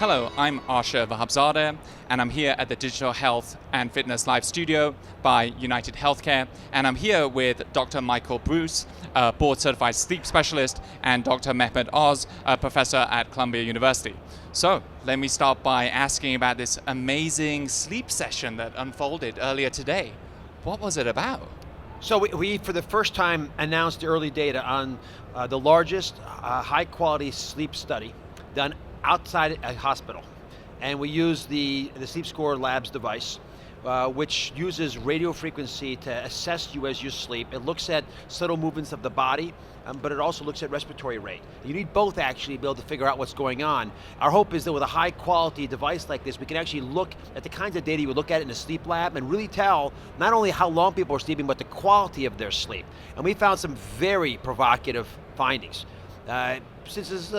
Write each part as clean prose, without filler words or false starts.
Hello, I'm Arsha Vahabzadeh, and I'm here at the Digital Health and Fitness Live Studio by United Healthcare, and I'm here with Dr. Michael Breus, a board-certified sleep specialist, and Dr. Mehmet, a professor at Columbia University. So, let me start by asking about this amazing sleep session that unfolded earlier today. What was it about? So we for the first time, announced the early data on the largest high-quality sleep study done outside a hospital. And we use the Sleep Score Labs device, which uses radio frequency to assess you as you sleep. It looks at subtle movements of the body, but it also looks at respiratory rate. You need both actually to be able to figure out what's going on. Our hope is that with a high quality device like this, we can actually look at the kinds of data you would look at in a sleep lab and really tell not only how long people are sleeping, but the quality of their sleep. And we found some very provocative findings. Since it's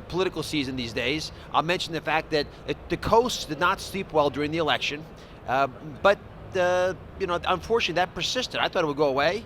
political season these days, I'll mention the fact that the coast did not sleep well during the election, but unfortunately that persisted. I thought it would go away,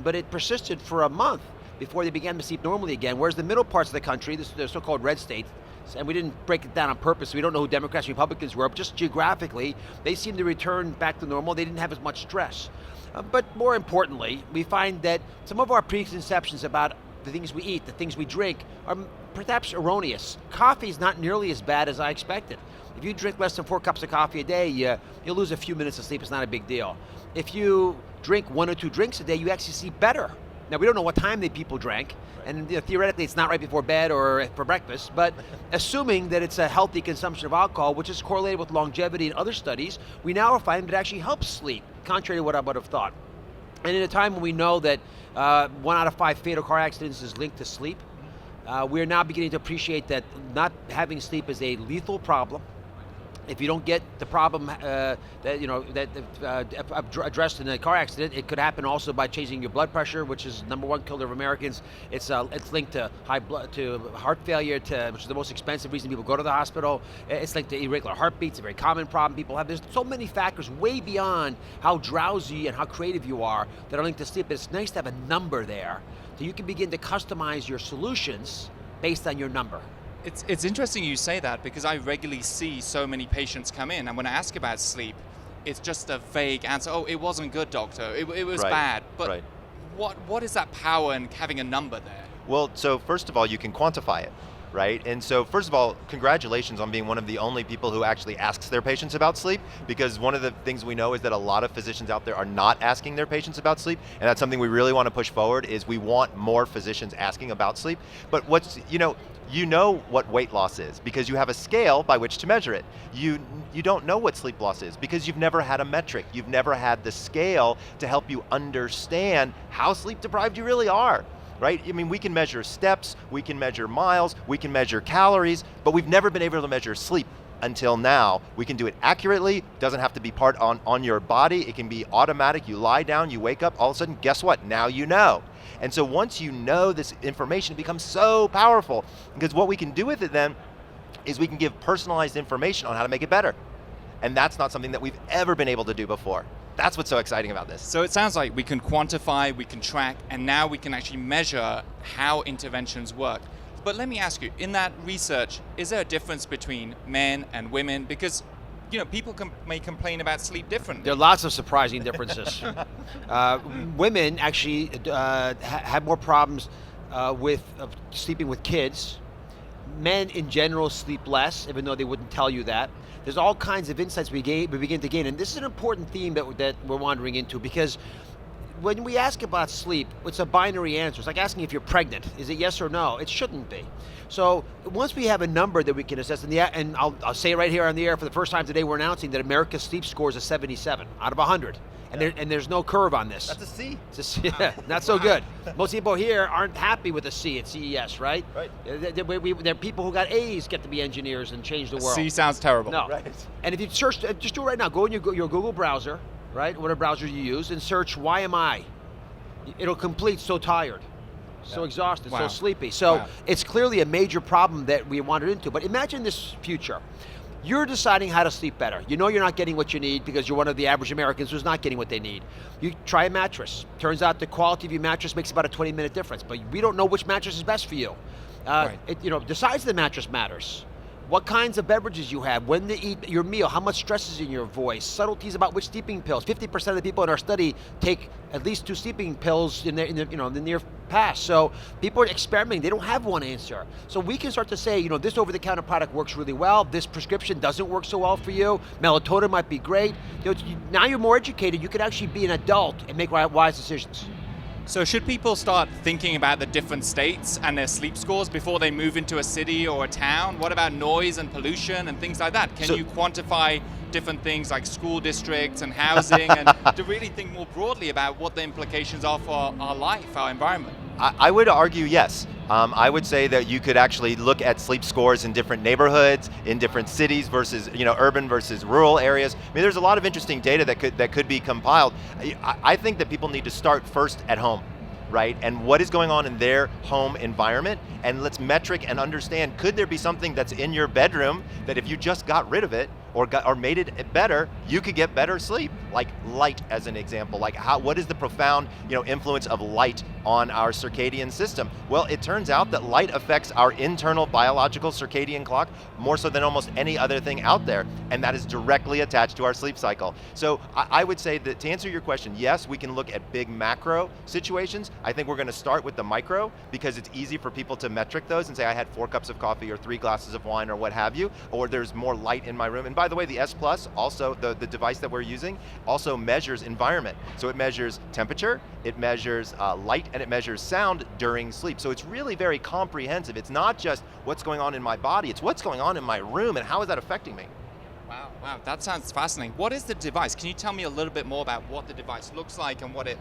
but it persisted for a month before they began to sleep normally again, whereas the middle parts of the country, the so-called red states, and we didn't break it down on purpose, so we don't know who Democrats and Republicans were, but just geographically, they seemed to return back to normal. They didn't have as much stress. But more importantly, we find that some of our preconceptions about the things we eat, the things we drink, are perhaps erroneous. Coffee is not nearly as bad as I expected. If you drink less than 4 cups of coffee a day, you'll lose a few minutes of sleep. It's not a big deal. If you drink 1 or 2 drinks a day, you actually sleep better. Now, we don't know what time people drank, and theoretically it's not right before bed or for breakfast, but assuming that it's a healthy consumption of alcohol, which is correlated with longevity in other studies, we now are finding that it actually helps sleep, contrary to what I would have thought. And in a time when we know that 1 out of 5 fatal car accidents is linked to sleep, we are now beginning to appreciate that not having sleep is a lethal problem. If you don't get the problem addressed in a car accident, it could happen also by changing your blood pressure, which is #1 killer of Americans. It's linked to heart failure, which is the most expensive reason people go to the hospital. It's linked to irregular heartbeats, a very common problem people have. There's so many factors way beyond how drowsy and how creative you are that are linked to sleep. But it's nice to have a number there, so you can begin to customize your solutions based on your number. It's interesting you say that, because I regularly see so many patients come in, and when I ask about sleep, it's just a vague answer. Oh, it wasn't good, doctor. It was bad. But what is that power in having a number there? Well, so first of all, you can quantify it, right? And so first of all, congratulations on being one of the only people who actually asks their patients about sleep, because one of the things we know is that a lot of physicians out there are not asking their patients about sleep, and that's something we really want to push forward. Is we want more physicians asking about sleep. But you know what weight loss is because you have a scale by which to measure it. You don't know what sleep loss is because you've never had a metric. You've never had the scale to help you understand how sleep deprived you really are, right? I mean, we can measure steps, we can measure miles, we can measure calories, but we've never been able to measure sleep until now. We can do it accurately, doesn't have to be part on your body, it can be automatic. You lie down, you wake up, all of a sudden, guess what? Now you know. And so once you know this information, it becomes so powerful, because what we can do with it then is we can give personalized information on how to make it better. And that's not something that we've ever been able to do before. That's what's so exciting about this. So it sounds like we can quantify, we can track, and now we can actually measure how interventions work. But let me ask you, in that research, is there a difference between men and women? Because people may complain about sleep differently. There are lots of surprising differences. Women actually have more problems with sleeping with kids. Men in general sleep less, even though they wouldn't tell you that. There's all kinds of insights we begin to gain, and this is an important theme that we're wandering into, because when we ask about sleep, it's a binary answer. It's like asking if you're pregnant. Is it yes or no? It shouldn't be. So once we have a number that we can assess, and I'll say it right here on the air, for the first time today, we're announcing that America's sleep score is a 77 out of 100. And there's no curve on this. That's a C. It's a C. Yeah, not so good. Most people here aren't happy with a C at CES, right? Right. There are people who got A's get to be engineers and change the world. C sounds terrible. No. Right. And if you search, just do it right now. Go in your Google browser, right? Whatever browser you use, and search "Why am I?" It'll complete "so tired." So exhausted, so sleepy. So it's clearly a major problem that we wandered into. But imagine this future. You're deciding how to sleep better. You know you're not getting what you need because you're one of the average Americans who's not getting what they need. You try a mattress. Turns out the quality of your mattress makes about a 20-minute difference, but we don't know which mattress is best for you. The size of the mattress matters. what kinds of beverages you have, when to eat your meal, how much stress is in your voice, subtleties about which sleeping pills. 50% of the people in our study take at least 2 sleeping pills in the near past. So people are experimenting, they don't have one answer. So we can start to say, this over-the-counter product works really well, this prescription doesn't work so well for you, melatonin might be great. Now you're more educated, you can actually be an adult and make wise decisions. So should people start thinking about the different states and their sleep scores before they move into a city or a town? What about noise and pollution and things like that? Can you quantify different things like school districts and housing and to really think more broadly about what the implications are for our life, our environment? I would argue yes. I would say that you could actually look at sleep scores in different neighborhoods, in different cities versus urban versus rural areas. I mean, there's a lot of interesting data that could be compiled. I think that people need to start first at home, right? And what is going on in their home environment, and let's metric and understand, could there be something that's in your bedroom that if you just got rid of it or made it better, you could get better sleep? Like light as an example, like what is the profound influence of light on our circadian system? Well, it turns out that light affects our internal biological circadian clock more so than almost any other thing out there, and that is directly attached to our sleep cycle. So I would say that to answer your question, yes, we can look at big macro situations. I think we're going to start with the micro because it's easy for people to metric those and say I had 4 cups of coffee or 3 glasses of wine or what have you, or there's more light in my room. And by the way, the S Plus, also the device that we're using, also measures environment. So it measures temperature, it measures light, and it measures sound during sleep. So it's really very comprehensive. It's not just what's going on in my body, it's what's going on in my room and how is that affecting me. Wow, that sounds fascinating. What is the device? Can you tell me a little bit more about what the device looks like and what it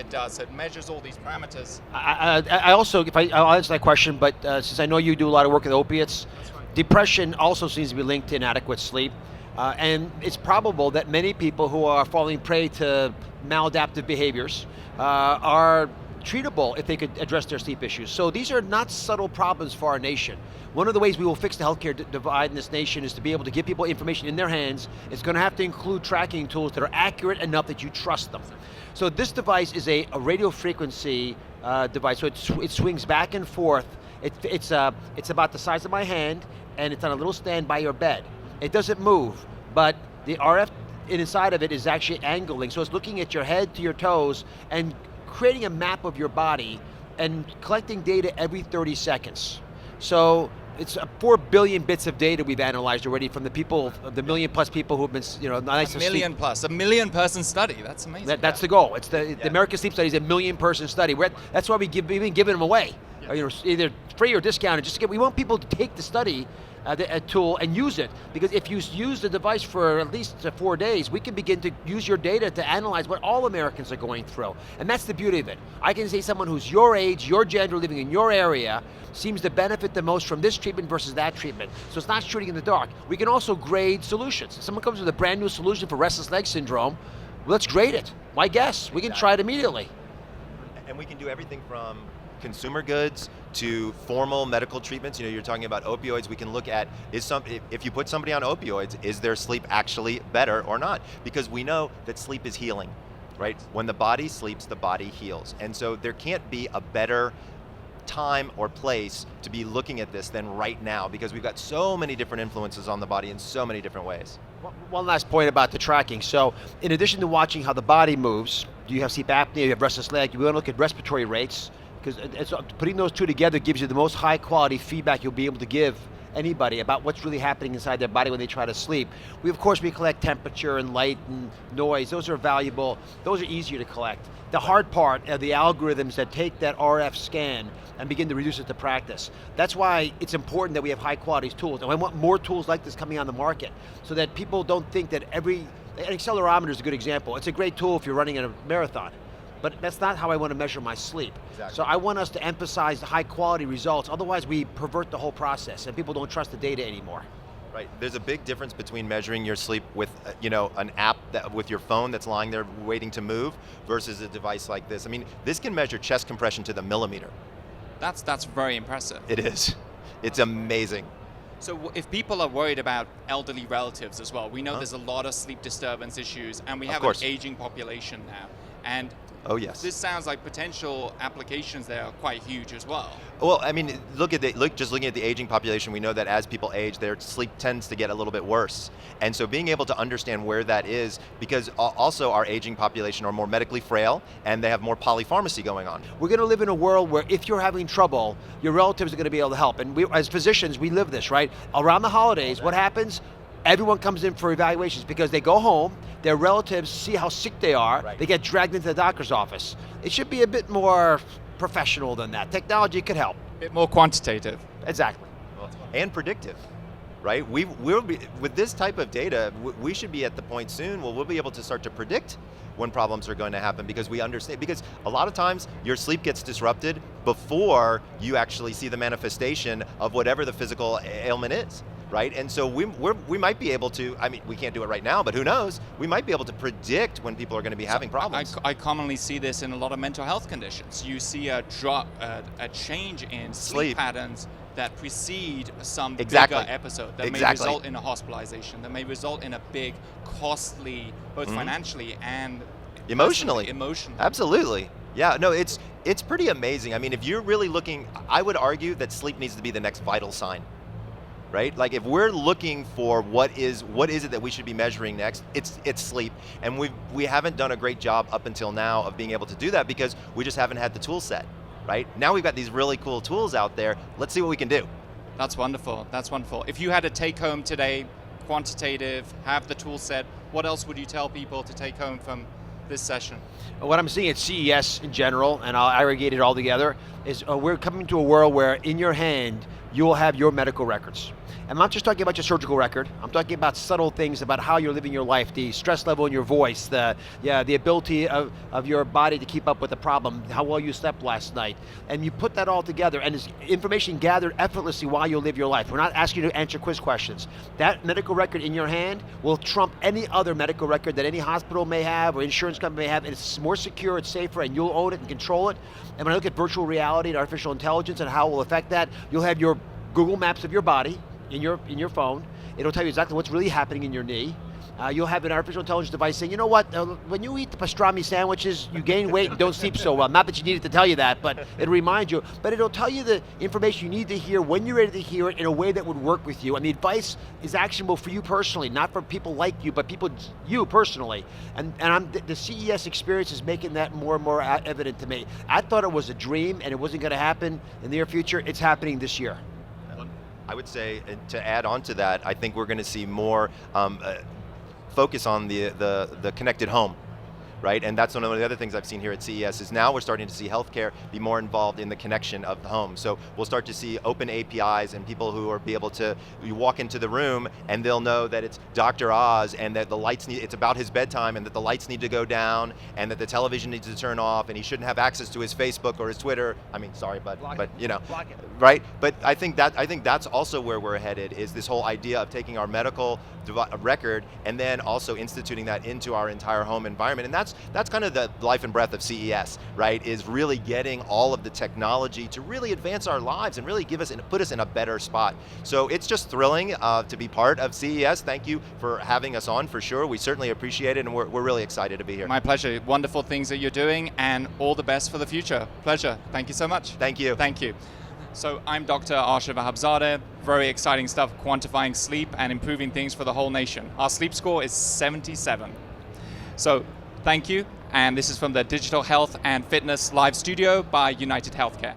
does? It measures all these parameters. I also, I'll answer that question, but since I know you do a lot of work with opiates, depression also seems to be linked to inadequate sleep. And it's probable that many people who are falling prey to maladaptive behaviors are treatable if they could address their sleep issues. So these are not subtle problems for our nation. One of the ways we will fix the healthcare divide in this nation is to be able to give people information in their hands. It's going to have to include tracking tools that are accurate enough that you trust them. So this device is a radio frequency device. So it swings back and forth. It's about the size of my hand, and it's on a little stand by your bed. It doesn't move, but the RF inside of it is actually angling. So it's looking at your head to your toes and creating a map of your body and collecting data every 30 seconds. So it's 4 billion bits of data we've analyzed already from the people, the million plus people who've been, nice a million plus, a million person study. That's amazing. That's the goal. It's the American Sleep Study is a 1 million person study. That's why we've been giving them away, either free or discounted. We want people to take the study, a tool, and use it, because if you use the device for at least 4 days, we can begin to use your data to analyze what all Americans are going through. And that's the beauty of it. I can say someone who's your age, your gender, living in your area, seems to benefit the most from this treatment versus that treatment. So it's not shooting in the dark. We can also grade solutions. If someone comes with a brand new solution for restless leg syndrome, let's grade it. Why guess? We can try it immediately. And we can do everything from consumer goods to formal medical treatments. You're talking about opioids. We can look at, if you put somebody on opioids, is their sleep actually better or not? Because we know that sleep is healing, right? When the body sleeps, the body heals. And so there can't be a better time or place to be looking at this than right now, because we've got so many different influences on the body in so many different ways. One last point about the tracking. So in addition to watching how the body moves, do you have sleep apnea, you have restless leg, you want to look at respiratory rates, because putting those two together gives you the most high quality feedback you'll be able to give anybody about what's really happening inside their body when they try to sleep. We collect temperature and light and noise. Those are valuable. Those are easier to collect. The hard part are the algorithms that take that RF scan and begin to reduce it to practice. That's why it's important that we have high quality tools. And I want more tools like this coming on the market so that people don't think that an accelerometer is a good example. It's a great tool if you're running a marathon. But that's not how I want to measure my sleep. Exactly. So I want us to emphasize the high quality results. Otherwise we pervert the whole process and people don't trust the data anymore. Right. There's a big difference between measuring your sleep with an app with your phone that's lying there waiting to move versus a device like this. I mean, this can measure chest compression to the millimeter. That's very impressive. It is. It's amazing. So if people are worried about elderly relatives as well, we know there's a lot of sleep disturbance issues, and we have an aging population now. And oh yes, this sounds like potential applications there are quite huge as well. Well, I mean, just looking at the aging population, we know that as people age, their sleep tends to get a little bit worse. And so being able to understand where that is, because also our aging population are more medically frail and they have more polypharmacy going on. We're going to live in a world where if you're having trouble, your relatives are going to be able to help. And we, as physicians, we live this, right? Around the holidays, what happens? Everyone comes in for evaluations because they go home, their relatives see how sick they are, Right. They get dragged into the doctor's office. It should be a bit more professional than that. Technology could help. A bit more quantitative. Exactly. And predictive, right? We'll be, with this type of data, we should be at the point soon where we'll be able to start to predict when problems are going to happen, because we understand, because a lot of times your sleep gets disrupted before you actually see the manifestation of whatever the physical ailment is. Right, and so we might be able to, I mean, we can't do it right now, but who knows, we might be able to predict when people are going to be having problems. I commonly see this in a lot of mental health conditions. You see a change in sleep patterns that precede some bigger episode that may result in a hospitalization, that may result in a big, costly, both financially and emotionally. Absolutely. Yeah, no, it's pretty amazing. I mean, if you're really looking, I would argue that sleep needs to be the next vital sign. Right? Like if we're looking for what is it that we should be measuring next, it's sleep. And we haven't done a great job up until now of being able to do that because we just haven't had the tool set. Right? Now we've got these really cool tools out there. Let's see what we can do. That's wonderful. That's wonderful. If you had a take home today, quantitative, have the tool set, what else would you tell people to take home from this session? What I'm seeing at CES in general, and I'll aggregate it all together, is we're coming to a world where in your hand, you will have your medical records. I'm not just talking about your surgical record. I'm talking about subtle things about how you're living your life, the stress level in your voice, the ability of your body to keep up with the problem, how well you slept last night. And you put that all together, and it's information gathered effortlessly while you live your life. We're not asking you to answer quiz questions. That medical record in your hand will trump any other medical record that any hospital may have or insurance company may have, and it's more secure, it's safer, and you'll own it and control it. And when I look at virtual reality and artificial intelligence and how it will affect that, you'll have your Google Maps of your body in your phone. It'll tell you exactly what's really happening in your knee. You'll have an artificial intelligence device saying, you know what, when you eat the pastrami sandwiches, you gain weight and don't sleep so well. Not that you needed to tell you that, but it'll remind you. But it'll tell you the information you need to hear when you're ready to hear it in a way that would work with you. And the advice is actionable for you personally, not for people like you, but you personally. And the CES experience is making that more and more evident to me. I thought it was a dream and it wasn't going to happen in the near future. It's happening this year. I would say, to add on to that, I think we're going to see more focus on the connected home. Right, and that's one of the other things I've seen here at CES is now we're starting to see healthcare be more involved in the connection of the home. So we'll start to see open APIs and people who are be able to, you walk into the room and they'll know that it's Dr. Oz and that the lights it's about his bedtime and that the lights need to go down and that the television needs to turn off and he shouldn't have access to his Facebook or his Twitter. I mean, sorry, but you know, right? But I think that's also where we're headed, is this whole idea of taking our medical record and then also instituting that into our entire home environment. And that's kind of the life and breath of CES, right? Is really getting all of the technology to really advance our lives and really put us in a better spot. So it's just thrilling to be part of CES. Thank you for having us on, for sure. We certainly appreciate it, and we're really excited to be here. My pleasure. Wonderful things that you're doing, and all the best for the future. Pleasure. Thank you so much. Thank you. Thank you. So I'm Dr. Arsha Vahabzadeh. Very exciting stuff, quantifying sleep and improving things for the whole nation. Our sleep score is 77. So thank you, and this is from the Digital Health and Fitness Live Studio by United Healthcare.